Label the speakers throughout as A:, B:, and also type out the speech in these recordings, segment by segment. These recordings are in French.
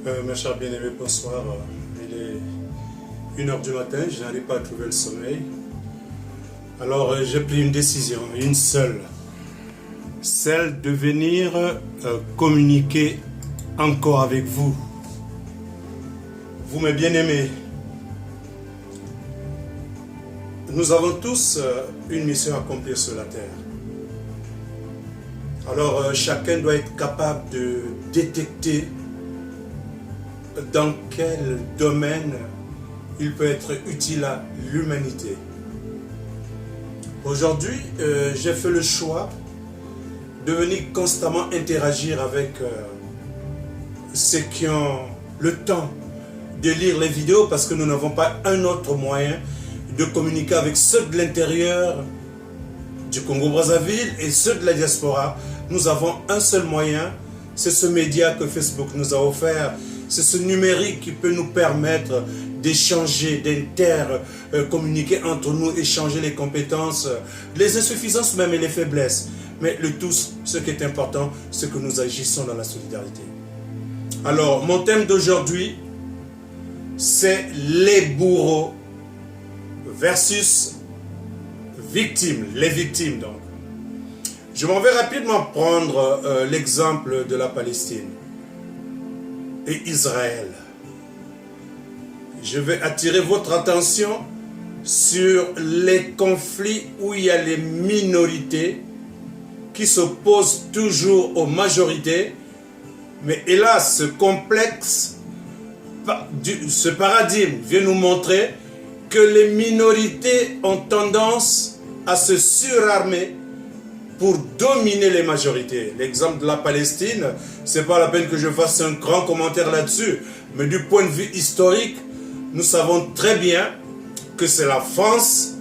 A: Mes chers bien-aimés, bonsoir. Il est 1 h du matin, je n'arrive pas à trouver le sommeil. Alors j'ai pris une décision, une seule. Celle de venir communiquer encore avec vous. Vous, mes bien-aimés, nous avons tous une mission à accomplir sur la terre. Alors chacun doit être capable de détecter dans quel domaine il peut être utile à l'humanité. Aujourd'hui, j'ai fait le choix de venir constamment interagir avec ceux qui ont le temps de lire les vidéos, parce que nous n'avons pas un autre moyen de communiquer avec ceux de l'intérieur du Congo-Brazzaville et ceux de la diaspora. Nous avons un seul moyen, c'est ce média que Facebook nous a offert. C'est ce numérique qui peut nous permettre d'échanger, d'inter-communiquer entre nous, échanger les compétences, les insuffisances même et les faiblesses. Mais le tout, ce qui est important, c'est que nous agissons dans la solidarité. Alors, mon thème d'aujourd'hui, c'est les bourreaux versus victimes, les victimes donc. Je m'en vais rapidement prendre l'exemple de la Palestine et Israël. Je vais attirer votre attention sur les conflits où il y a les minorités qui s'opposent toujours aux majorités. Mais hélas, ce complexe, ce paradigme vient nous montrer que les minorités ont tendance à se surarmer pour dominer les majorités. L'exemple de la Palestine, c'est pas la peine que je fasse un grand commentaire là-dessus, mais du point de vue historique, nous savons très bien que c'est la France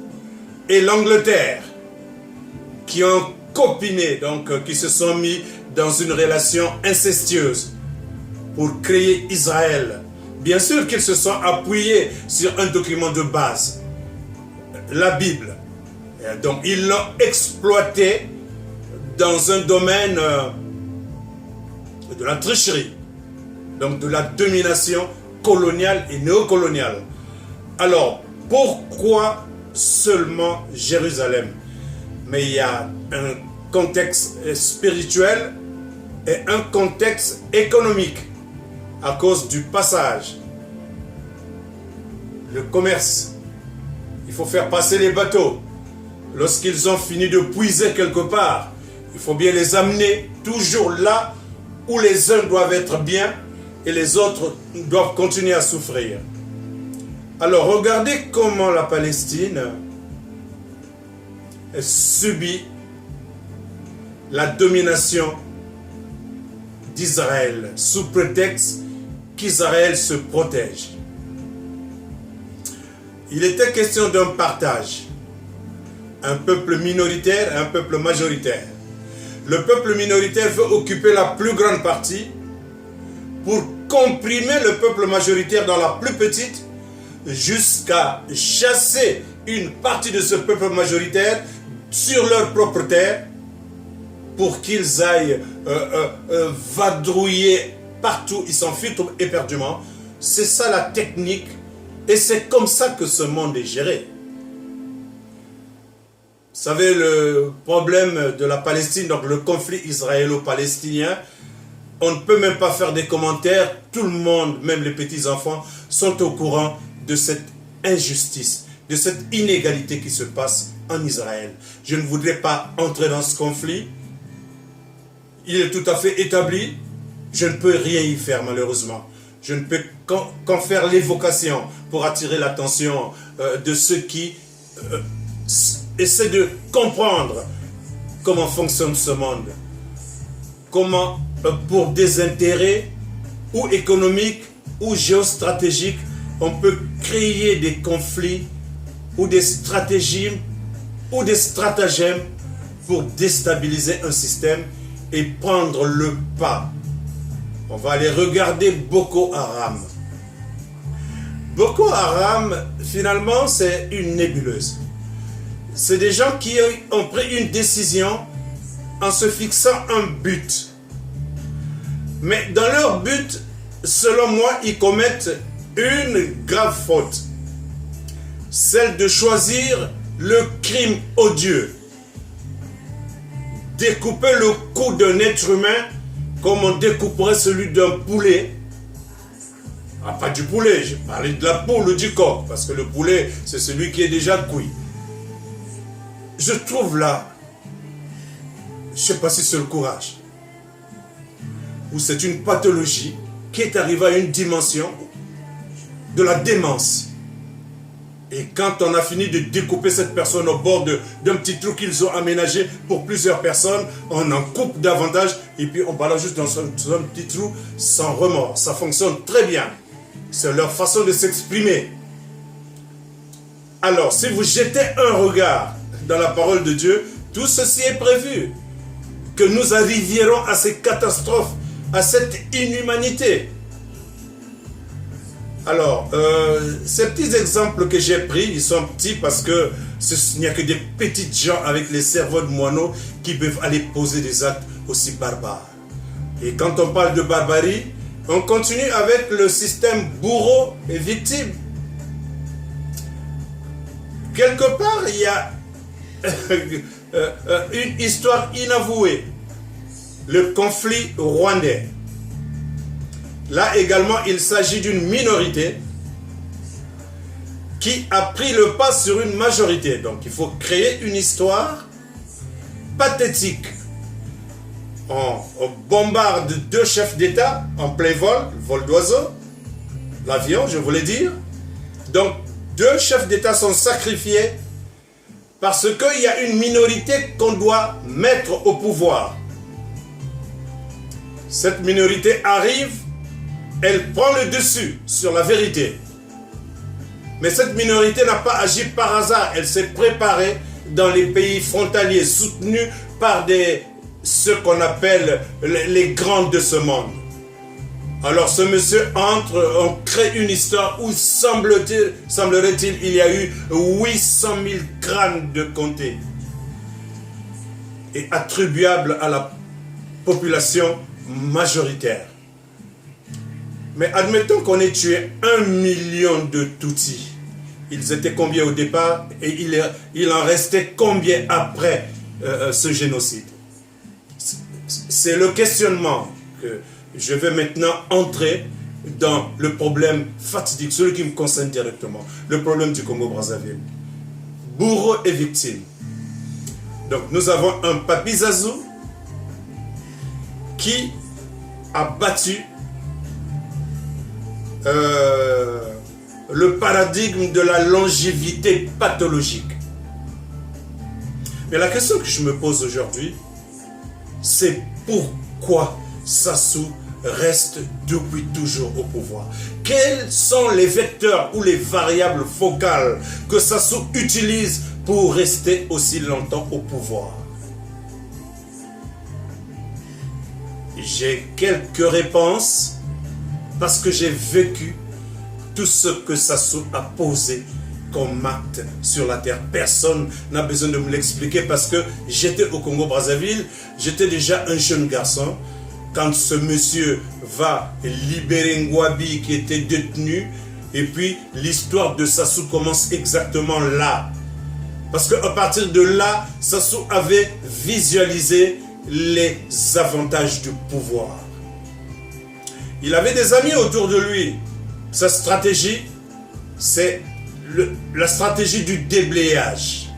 A: et l'Angleterre qui ont copiné, donc qui se sont mis dans une relation incestueuse pour créer Israël. Bien sûr qu'ils se sont appuyés sur un document de base, la Bible. Et donc ils l'ont exploité dans un domaine de la tricherie, donc de la domination coloniale et néocoloniale. Alors, pourquoi seulement Jérusalem? Mais il y a un contexte spirituel et un contexte économique à cause du passage. Le commerce, il faut faire passer les bateaux. Lorsqu'ils ont fini de puiser quelque part, il faut bien les amener toujours là où les uns doivent être bien et les autres doivent continuer à souffrir. Alors regardez comment la Palestine subit la domination d'Israël sous prétexte qu'Israël se protège. Il était question d'un partage. Un peuple minoritaire et un peuple majoritaire. Le peuple minoritaire veut occuper la plus grande partie pour comprimer le peuple majoritaire dans la plus petite jusqu'à chasser une partie de ce peuple majoritaire sur leur propre terre pour qu'ils aillent vadrouiller partout, ils s'enfuient éperdument. C'est ça la technique et c'est comme ça que ce monde est géré. Vous savez, le problème de la Palestine, donc le conflit israélo-palestinien, on ne peut même pas faire des commentaires. Tout le monde, même les petits-enfants, sont au courant de cette injustice, de cette inégalité qui se passe en Israël. Je ne voudrais pas entrer dans ce conflit. Il est tout à fait établi. Je ne peux rien y faire, malheureusement. Je ne peux qu'en faire l'évocation pour attirer l'attention de ceux qui essaient de comprendre comment fonctionne ce monde. Comment, pour des intérêts ou économiques ou géostratégiques, on peut créer des conflits ou des stratégies ou des stratagèmes pour déstabiliser un système et prendre le pas. On va aller regarder Boko Haram. Boko Haram, finalement, c'est une nébuleuse. C'est des gens qui ont pris une décision en se fixant un but. Mais dans leur but, selon moi, ils commettent une grave faute. Celle de choisir le crime odieux. Découper le cou d'un être humain comme on découperait celui d'un poulet. Ah, pas du poulet, j'ai parlé de la poule ou du coq, parce que le poulet, c'est celui qui est déjà cuit. Je trouve là, je ne sais pas si c'est le courage, ou c'est une pathologie qui est arrivée à une dimension de la démence. Et quand on a fini de découper cette personne au bord d'un petit trou qu'ils ont aménagé pour plusieurs personnes, on en coupe davantage et puis on balance juste dans un petit trou sans remords. Ça fonctionne très bien. C'est leur façon de s'exprimer. Alors, si vous jetez un regard dans la parole de Dieu, tout ceci est prévu. Que nous arrivierons à ces catastrophes, à cette inhumanité. Alors, ces petits exemples que j'ai pris, ils sont petits parce que il n'y a que des petites gens avec les cerveaux de moineaux qui peuvent aller poser des actes aussi barbares. Et quand on parle de barbarie, on continue avec le système bourreau et victime. Quelque part, il y a une histoire inavouée. Le conflit rwandais. Là également, il s'agit d'une minorité qui a pris le pas sur une majorité. Donc il faut créer une histoire pathétique. On bombarde deux chefs d'État en plein vol d'oiseau, l'avion, je voulais dire. Donc deux chefs d'État sont sacrifiés parce qu'il y a une minorité qu'on doit mettre au pouvoir. Cette minorité arrive, elle prend le dessus sur la vérité. Mais cette minorité n'a pas agi par hasard. Elle s'est préparée dans les pays frontaliers, soutenue par ceux qu'on appelle les grands de ce monde. Alors ce monsieur entre, on crée une histoire où semblerait-il, il y a eu 800 000 crânes de comté. Et attribuables à la population majoritaire. Mais admettons qu'on ait tué 1 million de Tutsis. Ils étaient combien au départ et il en restait combien après ce génocide? C'est le questionnement que je vais maintenant entrer dans le problème fatidique, celui qui me concerne directement, le problème du Congo-Brazzaville. Bourreau et victime. Donc nous avons un Papi Zazou qui a battu le paradigme de la longévité pathologique. Mais la question que je me pose aujourd'hui, c'est pourquoi Sassou reste depuis toujours au pouvoir? Quels sont les vecteurs ou les variables focales que Sassou utilise pour rester aussi longtemps au pouvoir? J'ai quelques réponses parce que j'ai vécu tout ce que Sassou a posé comme acte sur la terre. Personne n'a besoin de me l'expliquer parce que j'étais au Congo-Brazzaville, j'étais déjà un jeune garçon. Quand ce monsieur va libérer Ngouabi qui était détenu, et puis l'histoire de Sassou commence exactement là. Parce qu'à partir de là, Sassou avait visualisé les avantages du pouvoir. Il avait des amis autour de lui. Sa stratégie, c'est la stratégie du déblayage.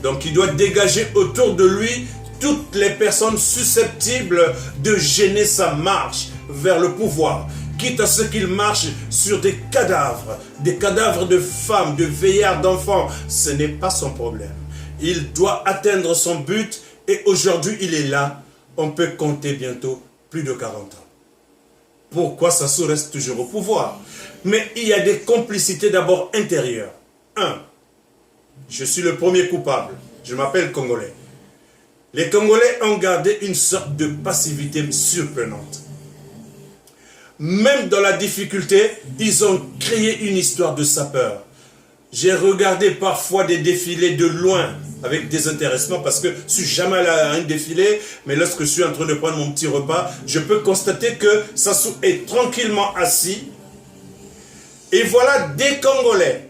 A: Donc il doit dégager autour de lui toutes les personnes susceptibles de gêner sa marche vers le pouvoir, quitte à ce qu'il marche sur des cadavres de femmes, de vieillards, d'enfants. Ce n'est pas son problème. Il doit atteindre son but et aujourd'hui il est là. On peut compter bientôt plus de 40 ans. Pourquoi Sassou reste toujours au pouvoir? Mais il y a des complicités d'abord intérieures. 1. Je suis le premier coupable. Je m'appelle Congolais. Les Congolais ont gardé une sorte de passivité surprenante. Même dans la difficulté, ils ont créé une histoire de sapeur. J'ai regardé parfois des défilés de loin avec désintéressement parce que je suis jamais allé à un défilé, mais lorsque je suis en train de prendre mon petit repas, je peux constater que Sassou est tranquillement assis. Et voilà des Congolais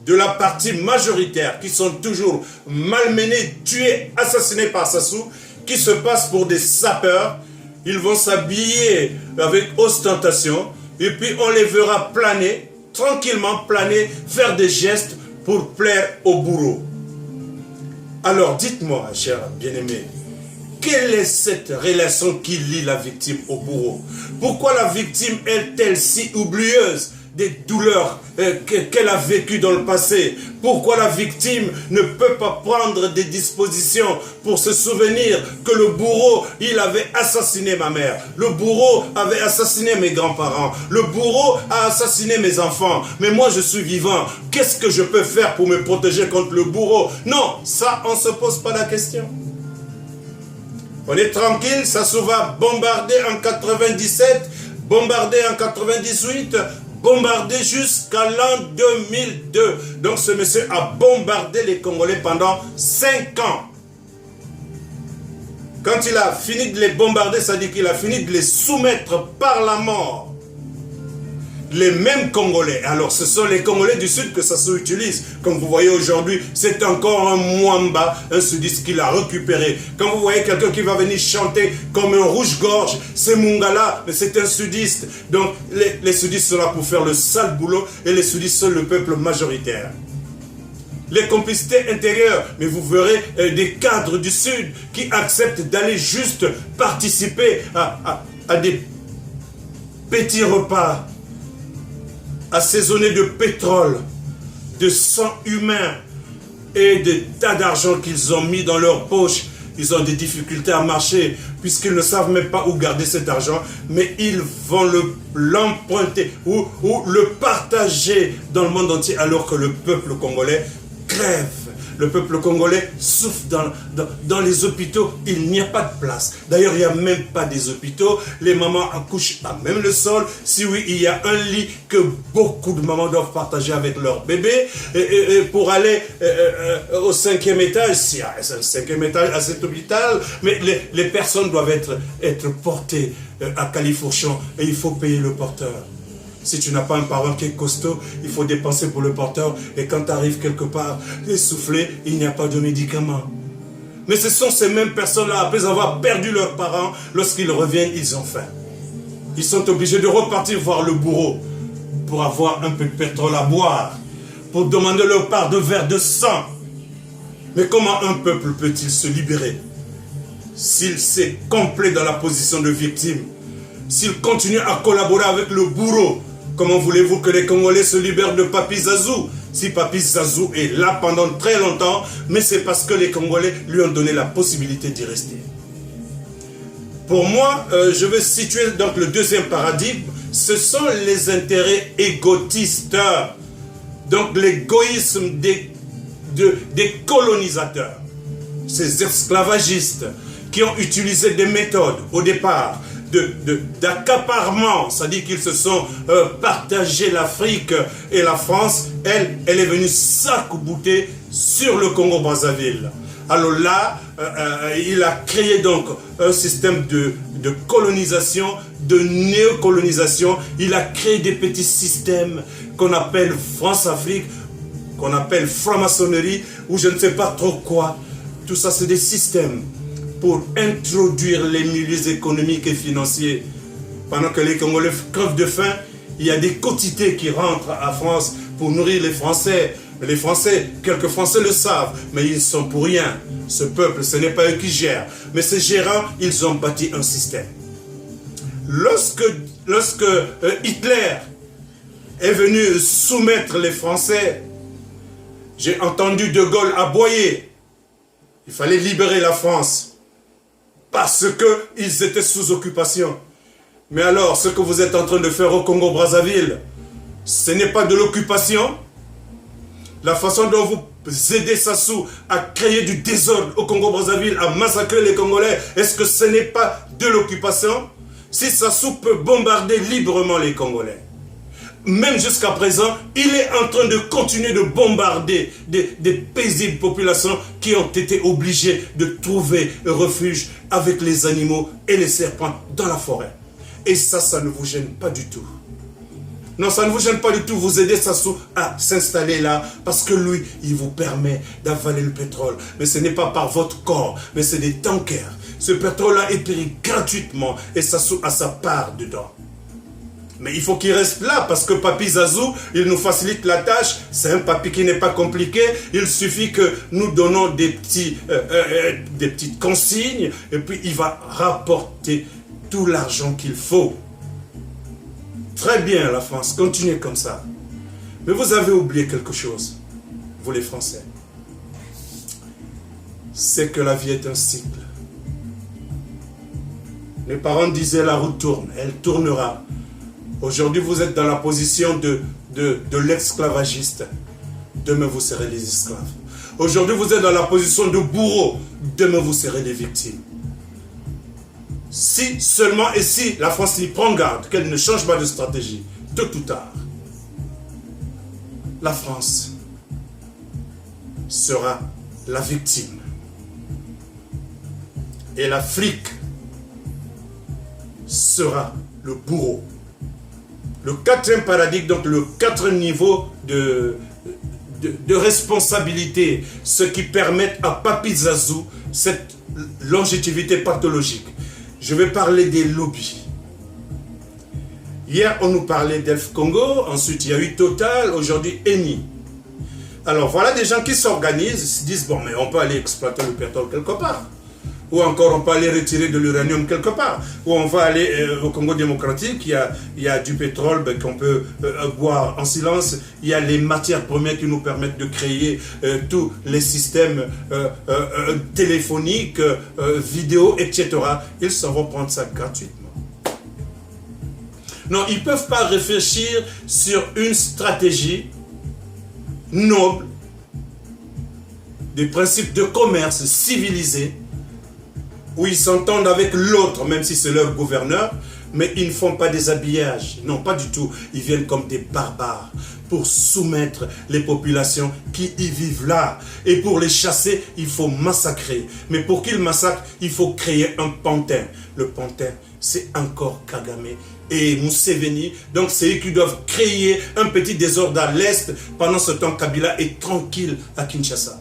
A: de la partie majoritaire qui sont toujours malmenés, tués, assassinés par Sassou, qui se passent pour des sapeurs. Ils vont s'habiller avec ostentation et puis on les verra planer, tranquillement planer, faire des gestes pour plaire au bourreau. Alors dites-moi, cher bien-aimé, quelle est cette relation qui lie la victime au bourreau? Pourquoi la victime est-elle si oublieuse des douleurs qu'elle a vécues dans le passé? Pourquoi la victime ne peut pas prendre des dispositions pour se souvenir que le bourreau, il avait assassiné ma mère, le bourreau avait assassiné mes grands-parents, le bourreau a assassiné mes enfants, mais moi je suis vivant, qu'est-ce que je peux faire pour me protéger contre le bourreau? Non, ça on ne se pose pas la question. On est tranquille, Sassou va bombarder en 97, bombarder en 98, bombardé jusqu'à l'an 2002. Donc ce monsieur a bombardé les Congolais pendant 5 ans. Quand il a fini de les bombarder, ça dit qu'il a fini de les soumettre par la mort. Les mêmes Congolais, alors ce sont les Congolais du Sud que Sassou utilise. Comme vous voyez aujourd'hui, c'est encore un Mwamba, un sudiste qu'il a récupéré. Quand vous voyez quelqu'un qui va venir chanter comme un rouge-gorge, c'est Mungala, mais c'est un sudiste. Donc les sudistes sont là pour faire le sale boulot et les sudistes sont le peuple majoritaire. Les complicités intérieures, mais vous verrez des cadres du Sud qui acceptent d'aller juste participer à des petits repas assaisonnés de pétrole, de sang humain et des tas d'argent qu'ils ont mis dans leur poche. Ils ont des difficultés à marcher puisqu'ils ne savent même pas où garder cet argent, mais ils vont l'emprunter ou le partager dans le monde entier alors que le peuple congolais crève. Le peuple congolais souffre dans les hôpitaux. Il n'y a pas de place. D'ailleurs, il n'y a même pas des hôpitaux. Les mamans accouchent à même le sol. Si oui, il y a un lit que beaucoup de mamans doivent partager avec leur bébé. Et pour aller au 5e étage, s'il y a un 5e étage à cet hôpital, mais les personnes doivent être portées à Califourchon et il faut payer le porteur. Si tu n'as pas un parent qui est costaud, il faut dépenser pour le porteur. Et quand tu arrives quelque part, essoufflé, il n'y a pas de médicaments. Mais ce sont ces mêmes personnes-là, après avoir perdu leurs parents, lorsqu'ils reviennent, ils ont faim. Ils sont obligés de repartir voir le bourreau pour avoir un peu de pétrole à boire, pour demander leur part de verre de sang. Mais comment un peuple peut-il se libérer s'il s'est complet dans la position de victime? S'il continue à collaborer avec le bourreau, comment voulez-vous que les Congolais se libèrent de Papi Zazou? Si Papi Zazou est là pendant très longtemps, mais c'est parce que les Congolais lui ont donné la possibilité d'y rester. Pour moi, je vais situer donc le deuxième paradigme, ce sont les intérêts égotistes, donc l'égoïsme des colonisateurs, ces esclavagistes qui ont utilisé des méthodes au départ d'accaparement, c'est-à-dire qu'ils se sont partagés l'Afrique et la France, elle est venue s'arc-bouter sur le Congo-Brazzaville. Alors là, il a créé donc un système de colonisation, de néocolonisation. Il a créé des petits systèmes qu'on appelle France-Afrique, qu'on appelle franc-maçonnerie, ou je ne sais pas trop quoi. Tout ça, c'est des systèmes pour introduire les milieux économiques et financiers. Pendant que les Congolais crevent de faim, il y a des quotités qui rentrent à France pour nourrir les Français. Les Français, quelques Français le savent, mais ils sont pour rien. Ce peuple, ce n'est pas eux qui gèrent. Mais ces gérants, ils ont bâti un système. Lorsque Hitler est venu soumettre les Français, j'ai entendu De Gaulle aboyer. Il fallait libérer la France. Parce qu'ils étaient sous occupation. Mais alors, ce que vous êtes en train de faire au Congo-Brazzaville, ce n'est pas de l'occupation. La façon dont vous aidez Sassou à créer du désordre au Congo-Brazzaville, à massacrer les Congolais, est-ce que ce n'est pas de l'occupation? Si Sassou peut bombarder librement les Congolais, même jusqu'à présent, il est en train de continuer de bombarder des paisibles populations qui ont été obligées de trouver refuge avec les animaux et les serpents dans la forêt. Et ça ne vous gêne pas du tout. Non, ça ne vous gêne pas du tout, vous aidez Sassou à s'installer là, parce que lui, il vous permet d'avaler le pétrole. Mais ce n'est pas par votre corps, mais c'est des tankers. Ce pétrole-là est payé gratuitement, et Sassou a sa part dedans. Mais il faut qu'il reste là, parce que Papi Zazou, il nous facilite la tâche. C'est un papi qui n'est pas compliqué. Il suffit que nous donnons des petites consignes, et puis il va rapporter tout l'argent qu'il faut. Très bien, la France, continuez comme ça. Mais vous avez oublié quelque chose, vous les Français. C'est que la vie est un cycle. Les parents disaient la roue tourne, elle tournera. Aujourd'hui, vous êtes dans la position de l'esclavagiste. Demain, vous serez les esclaves. Aujourd'hui, vous êtes dans la position de bourreau. Demain, vous serez les victimes. Si seulement et si la France y prend garde, qu'elle ne change pas de stratégie, tôt ou tard, la France sera la victime. Et l'Afrique sera le bourreau. Le quatrième paradigme, donc le quatrième niveau de responsabilité, ce qui permet à Papi Zazou cette longévité pathologique. Je vais parler des lobbies. Hier, on nous parlait d'Elf Congo, ensuite il y a eu Total, aujourd'hui Eni. Alors voilà des gens qui s'organisent, se disent, bon mais on peut aller exploiter le pétrole quelque part. Ou encore on peut aller retirer de l'uranium quelque part. Ou on va aller au Congo démocratique, il y a du pétrole qu'on peut boire en silence. Il y a les matières premières qui nous permettent de créer tous les systèmes téléphoniques, vidéo, etc. Ils s'en vont prendre ça gratuitement. Non, ils ne peuvent pas réfléchir sur une stratégie noble, des principes de commerce civilisé, où ils s'entendent avec l'autre, même si c'est leur gouverneur, mais ils ne font pas des habillages. Non, pas du tout. Ils viennent comme des barbares pour soumettre les populations qui y vivent là. Et pour les chasser, il faut massacrer. Mais pour qu'ils massacrent, il faut créer un pantin. Le pantin, c'est encore Kagame et Museveni. Donc c'est eux qui doivent créer un petit désordre à l'Est. Pendant ce temps, Kabila est tranquille à Kinshasa.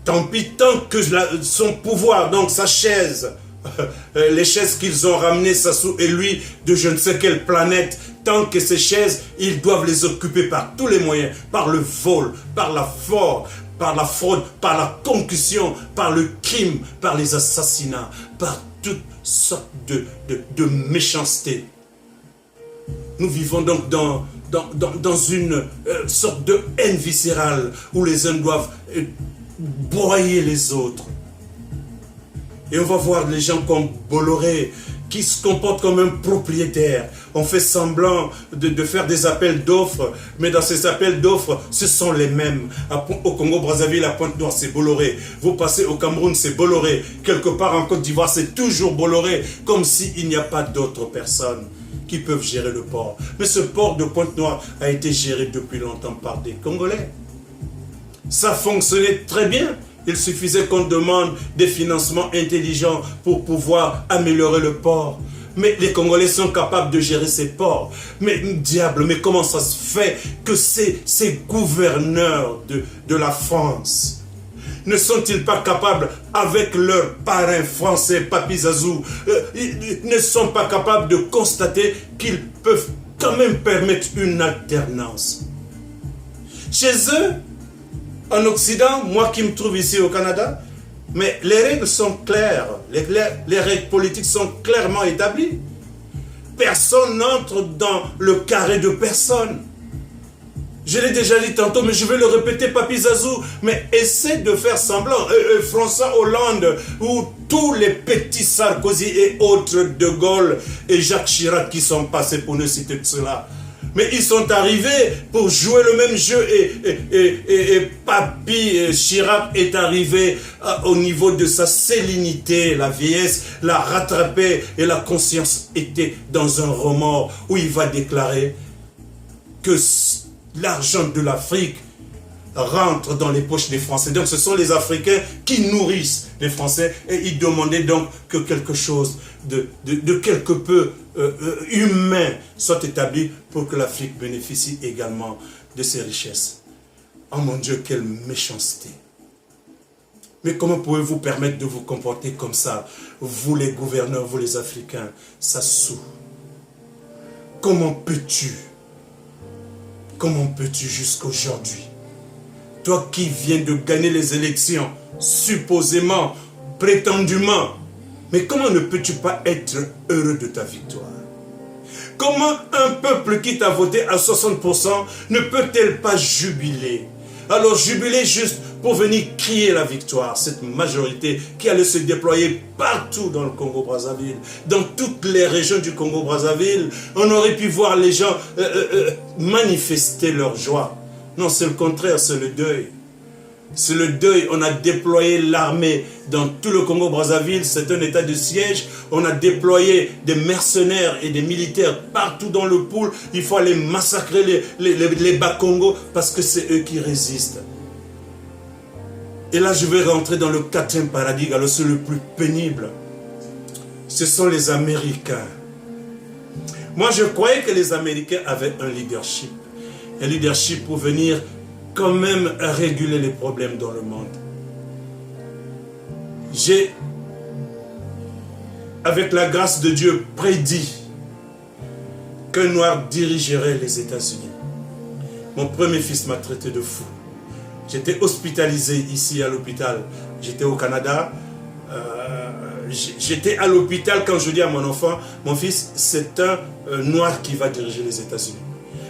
A: Tant pis, tant que son pouvoir, donc sa chaise, les chaises qu'ils ont ramenées, Sassou et lui, de je ne sais quelle planète, tant que ces chaises, ils doivent les occuper par tous les moyens, par le vol, par la fraude, par la concussion, par le crime, par les assassinats, par toutes sortes de méchanceté. Nous vivons donc dans une sorte de haine viscérale où les uns doivent broyer les autres. Et on va voir les gens comme Bolloré qui se comportent comme un propriétaire. On fait semblant de faire des appels d'offres, mais dans ces appels d'offres, ce sont les mêmes. Au Congo-Brazzaville, à Pointe-Noire, c'est Bolloré. Vous passez au Cameroun, c'est Bolloré. Quelque part en Côte d'Ivoire, c'est toujours Bolloré, comme s'il n'y a pas d'autres personnes qui peuvent gérer le port. Mais ce port de Pointe-Noire a été géré depuis longtemps par des Congolais. Ça fonctionnait très bien. Il suffisait qu'on demande des financements intelligents pour pouvoir améliorer le port. Mais les Congolais sont capables de gérer ces ports. Mais diable, mais comment ça se fait que ces gouverneurs de la France ne sont-ils pas capables, avec leur parrain français, Papi Zazou, ils ne sont pas capables de constater qu'ils peuvent quand même permettre une alternance. Chez eux, en Occident, moi qui me trouve ici au Canada, mais les règles sont claires, les règles politiques sont clairement établies. Personne n'entre dans le carré de personne. Je l'ai déjà dit tantôt, mais je vais le répéter, Papi Zazou, mais essaie de faire semblant. François Hollande, ou tous les petits Sarkozy et autres, De Gaulle et Jacques Chirac qui sont passés, pour ne citer que cela. Mais ils sont arrivés pour jouer le même jeu et Papy Chirac est arrivé au niveau de sa sérénité, la vieillesse l'a rattrapé et la conscience était dans un remords où il va déclarer que l'argent de l'Afrique rentre dans les poches des Français. Donc ce sont les Africains qui nourrissent les Français et ils demandaient donc que quelque chose de quelque peu humain soit établi pour que l'Afrique bénéficie également de ses richesses. Oh mon Dieu, quelle méchanceté! Mais comment pouvez-vous permettre de vous comporter comme ça, vous les gouverneurs, vous les Africains? Ça saoule. Comment peux-tu jusqu'à aujourd'hui, toi qui viens de gagner les élections, supposément, prétendument, mais comment ne peux-tu pas être heureux de ta victoire? Comment un peuple qui t'a voté à 60% ne peut-elle pas jubiler? Alors jubiler juste pour venir crier la victoire, cette majorité qui allait se déployer partout dans le Congo-Brazzaville, dans toutes les régions du Congo-Brazzaville, on aurait pu voir les gens manifester leur joie. Non, c'est le contraire, c'est le deuil. C'est le deuil. On a déployé l'armée dans tout le Congo-Brazzaville. C'est un état de siège. On a déployé des mercenaires et des militaires partout dans le pool. Il faut aller massacrer les Bas-Congo parce que c'est eux qui résistent. Et là, je vais rentrer dans le quatrième paradigme. Alors, c'est le plus pénible. Ce sont les Américains. Moi, je croyais que les Américains avaient un leadership. Un leadership pour venir quand même réguler les problèmes dans le monde. J'ai, avec la grâce de Dieu, prédit qu'un noir dirigerait les États-Unis. Mon premier fils m'a traité de fou. J'étais hospitalisé ici à l'hôpital. J'étais au Canada. J'étais à l'hôpital quand je dis à mon enfant, mon fils, c'est un noir qui va diriger les États-Unis.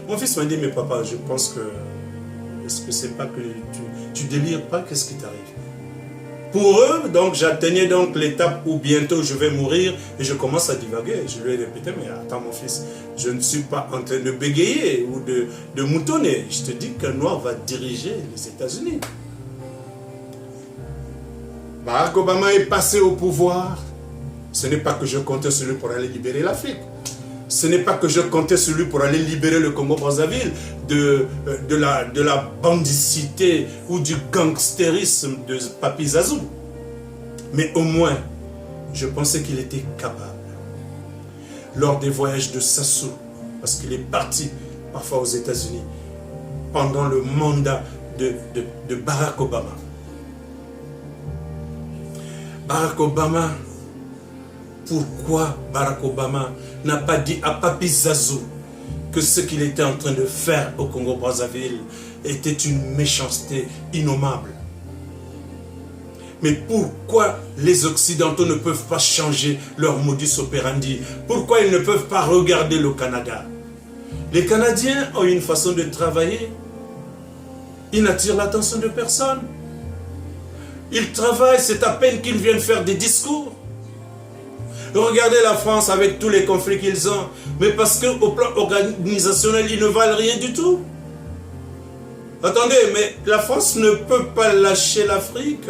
A: Mon fils m'a dit, mais papa, je pense que... Est-ce que c'est pas que tu délires pas? Qu'est-ce qui t'arrive? Pour eux, donc, j'atteignais donc l'étape où bientôt je vais mourir et je commence à divaguer. Je lui ai répété, mais attends mon fils, je ne suis pas en train de bégayer ou de moutonner. Je te dis qu'un noir va diriger les États-Unis. Barack Obama est passé au pouvoir. Ce n'est pas que je comptais sur lui pour aller libérer l'Afrique. Ce n'est pas que je comptais sur lui pour aller libérer le Congo-Brazzaville de la bandicité ou du gangstérisme de Papy Zazou. Mais au moins, je pensais qu'il était capable. Lors des voyages de Sassou, parce qu'il est parti parfois aux États-Unis, pendant le mandat de Barack Obama. Barack Obama, pourquoi Barack Obama n'a pas dit à Papy Zazou que ce qu'il était en train de faire au Congo-Brazzaville était une méchanceté innommable? Mais pourquoi les Occidentaux ne peuvent pas changer leur modus operandi? Pourquoi ils ne peuvent pas regarder le Canada? Les Canadiens ont une façon de travailler. Ils n'attirent l'attention de personne. Ils travaillent, c'est à peine qu'ils viennent faire des discours. Regardez la France avec tous les conflits qu'ils ont. Mais parce qu'au plan organisationnel, ils ne valent rien du tout. Attendez, mais la France ne peut pas lâcher l'Afrique.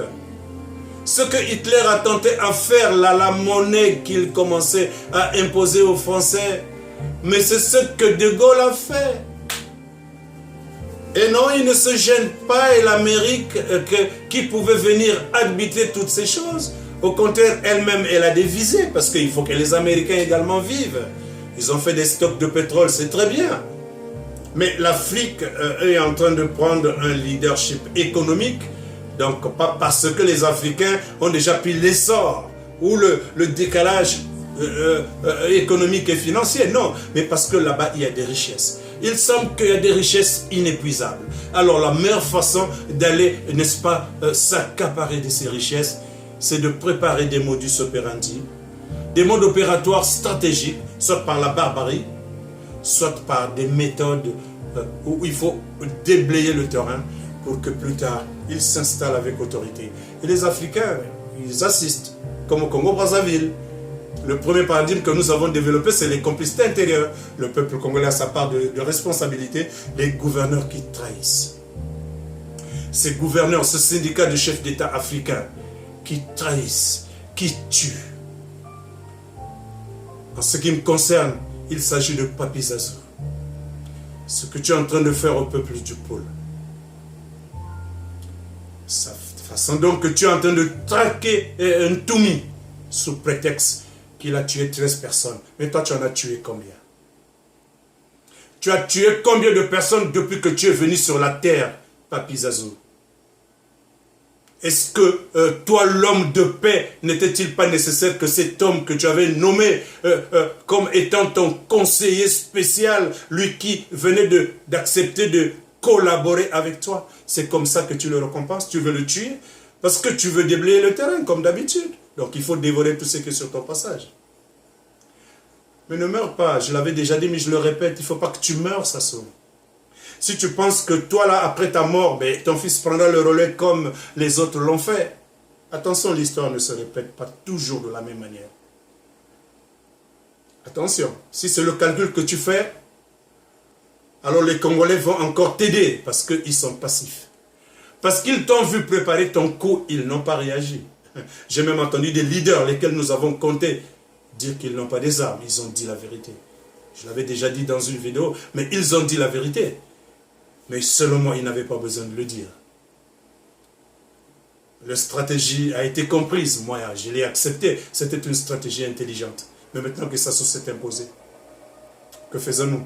A: Ce que Hitler a tenté à faire, là, la monnaie qu'il commençait à imposer aux Français, mais c'est ce que De Gaulle a fait. Et non, il ne se gêne pas, et l'Amérique qui pouvait venir habiter toutes ces choses. Au contraire, elle-même, elle a des visées, parce qu'il faut que les Américains également vivent. Ils ont fait des stocks de pétrole, c'est très bien. Mais l'Afrique est en train de prendre un leadership économique, donc pas parce que les Africains ont déjà pris l'essor ou le décalage économique et financier, non, mais parce que là-bas, il y a des richesses. Il semble qu'il y a des richesses inépuisables. Alors la meilleure façon d'aller, n'est-ce pas, s'accaparer de ces richesses, c'est de préparer des modus operandi, des modes opératoires stratégiques, soit par la barbarie, soit par des méthodes où il faut déblayer le terrain pour que plus tard, ils s'installent avec autorité. Et les Africains, ils assistent, comme au Congo-Brazzaville. Le premier paradigme que nous avons développé, c'est les complicités intérieures. Le peuple congolais a sa part de responsabilité. Les gouverneurs qui trahissent. Ces gouverneurs, ce syndicat de chefs d'État africains qui trahissent, qui tuent. En ce qui me concerne, il s'agit de Papi Zazu. Ce que tu es en train de faire au peuple du pôle. La façon donc que tu es en train de traquer un Toumi sous prétexte qu'il a tué 13 personnes. Mais toi, tu en as tué combien? Tu as tué combien de personnes depuis que tu es venu sur la terre, Papi Zazu? Est-ce que toi, l'homme de paix, n'était-il pas nécessaire que cet homme que tu avais nommé comme étant ton conseiller spécial, lui qui venait d'accepter de collaborer avec toi, c'est comme ça que tu le récompenses? Tu veux le tuer parce que tu veux déblayer le terrain comme d'habitude. Donc il faut dévorer tout ce qui est sur ton passage. Mais ne meurs pas, je l'avais déjà dit, mais je le répète, il ne faut pas que tu meurs, Sassou. Si tu penses que toi, là, après ta mort, ben, ton fils prendra le relais comme les autres l'ont fait. Attention, l'histoire ne se répète pas toujours de la même manière. Attention, si c'est le calcul que tu fais, alors les Congolais vont encore t'aider parce qu'ils sont passifs. Parce qu'ils t'ont vu préparer ton coup, ils n'ont pas réagi. J'ai même entendu des leaders, lesquels nous avons compté, dire qu'ils n'ont pas des armes. Ils ont dit la vérité. Je l'avais déjà dit dans une vidéo, mais ils ont dit la vérité. Mais selon moi, ils n'avaient pas besoin de le dire. La stratégie a été comprise. Moi, je l'ai acceptée. C'était une stratégie intelligente. Mais maintenant que ça s'est imposé, que faisons-nous?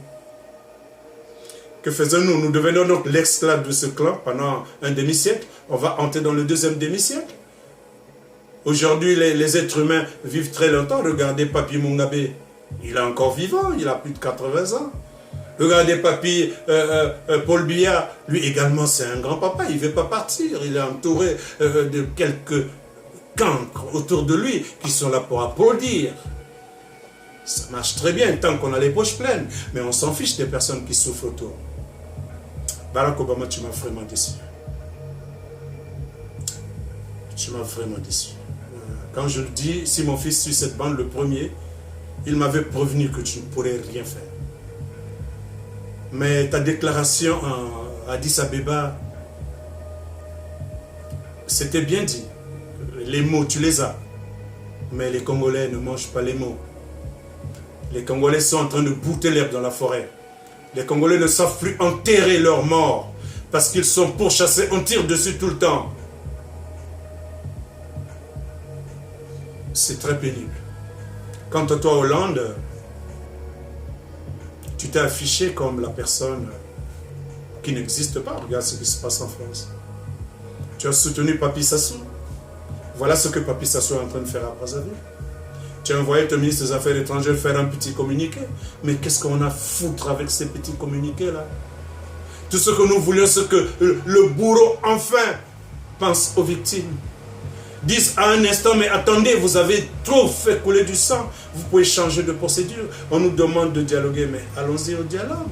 A: Que faisons-nous? Nous devenons donc l'esclave de ce clan pendant un demi-siècle. On va entrer dans le deuxième demi-siècle. Aujourd'hui, les êtres humains vivent très longtemps. Regardez Papi Mugabe. Il est encore vivant. Il a plus de 80 ans. Regardez Papi Paul Biya. Lui également, c'est un grand-papa. Il ne veut pas partir. Il est entouré de quelques cancres autour de lui qui sont là pour applaudir. Ça marche très bien tant qu'on a les poches pleines. Mais on s'en fiche des personnes qui souffrent autour. Barack Obama, tu m'as vraiment déçu. Tu m'as vraiment déçu. Quand je le dis, si mon fils suit cette bande, le premier, il m'avait prévenu que tu ne pourrais rien faire. Mais ta déclaration à Addis Abeba, c'était bien dit. Les mots, tu les as. Mais les Congolais ne mangent pas les mots. Les Congolais sont en train de bouter l'herbe dans la forêt. Les Congolais ne savent plus enterrer leurs morts parce qu'ils sont pourchassés, on tire dessus tout le temps. C'est très pénible. Quant à toi, Hollande, tu t'es affiché comme la personne qui n'existe pas. Regarde ce qui se passe en France. Tu as soutenu Papi Sassou. Voilà ce que Papi Sassou est en train de faire à Brazzaville. Tu as envoyé ton ministre des Affaires étrangères faire un petit communiqué. Mais qu'est-ce qu'on a à foutre avec ces petits communiqués-là? Tout ce que nous voulions, c'est que le bourreau, enfin, pense aux victimes. Disent à un instant, mais attendez, vous avez trop fait couler du sang. Vous pouvez changer de procédure. On nous demande de dialoguer, mais allons-y au dialogue.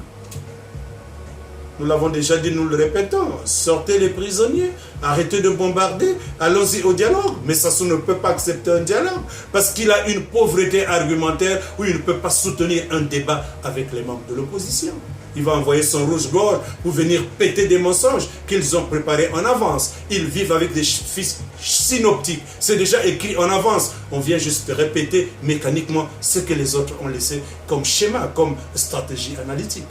A: Nous l'avons déjà dit, nous le répétons. Sortez les prisonniers, arrêtez de bombarder, allons-y au dialogue. Mais Sassou ne peut pas accepter un dialogue parce qu'il a une pauvreté argumentaire où il ne peut pas soutenir un débat avec les membres de l'opposition. Il va envoyer son rouge-gorge pour venir péter des mensonges qu'ils ont préparés en avance. Ils vivent avec des fils synoptiques. C'est déjà écrit en avance. On vient juste répéter mécaniquement ce que les autres ont laissé comme schéma, comme stratégie analytique.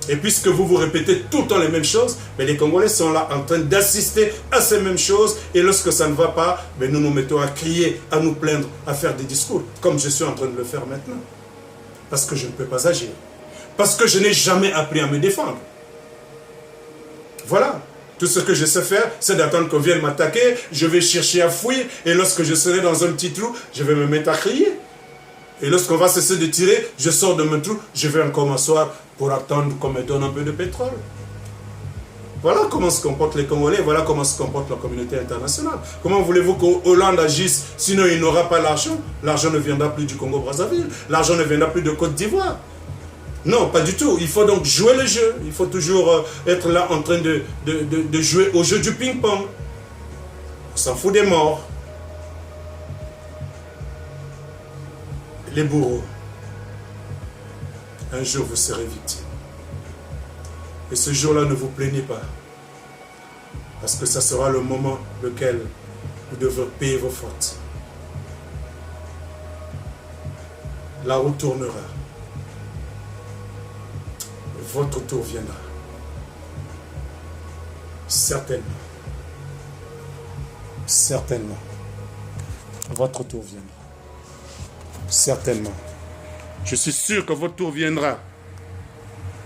A: Et puisque vous vous répétez tout le temps les mêmes choses, mais les Congolais sont là en train d'assister à ces mêmes choses. Et lorsque ça ne va pas, mais nous nous mettons à crier, à nous plaindre, à faire des discours, comme je suis en train de le faire maintenant. Parce que je ne peux pas agir. Parce que je n'ai jamais appris à me défendre. Voilà. Tout ce que je sais faire, c'est d'attendre qu'on vienne m'attaquer. Je vais chercher à fuir. Et lorsque je serai dans un petit trou, je vais me mettre à crier. Et lorsqu'on va cesser de tirer, je sors de mon trou. Je vais encore m'asseoir pour attendre qu'on me donne un peu de pétrole. Voilà comment se comportent les Congolais. Voilà comment se comporte la communauté internationale. Comment voulez-vous qu'Hollande agisse? Sinon, il n'aura pas l'argent. L'argent ne viendra plus du Congo-Brazzaville. L'argent ne viendra plus de Côte d'Ivoire. Non, pas du tout. Il faut donc jouer le jeu. Il faut toujours être là en train de jouer au jeu du ping-pong. On s'en fout des morts. les bourreaux. Un jour, vous serez victime. Et ce jour-là, ne vous plaignez pas. Parce que ça sera le moment lequel vous devrez payer vos fautes. La roue tournera. Votre tour viendra. Certainement. Certainement. Votre tour viendra. Certainement. Je suis sûr que votre tour viendra.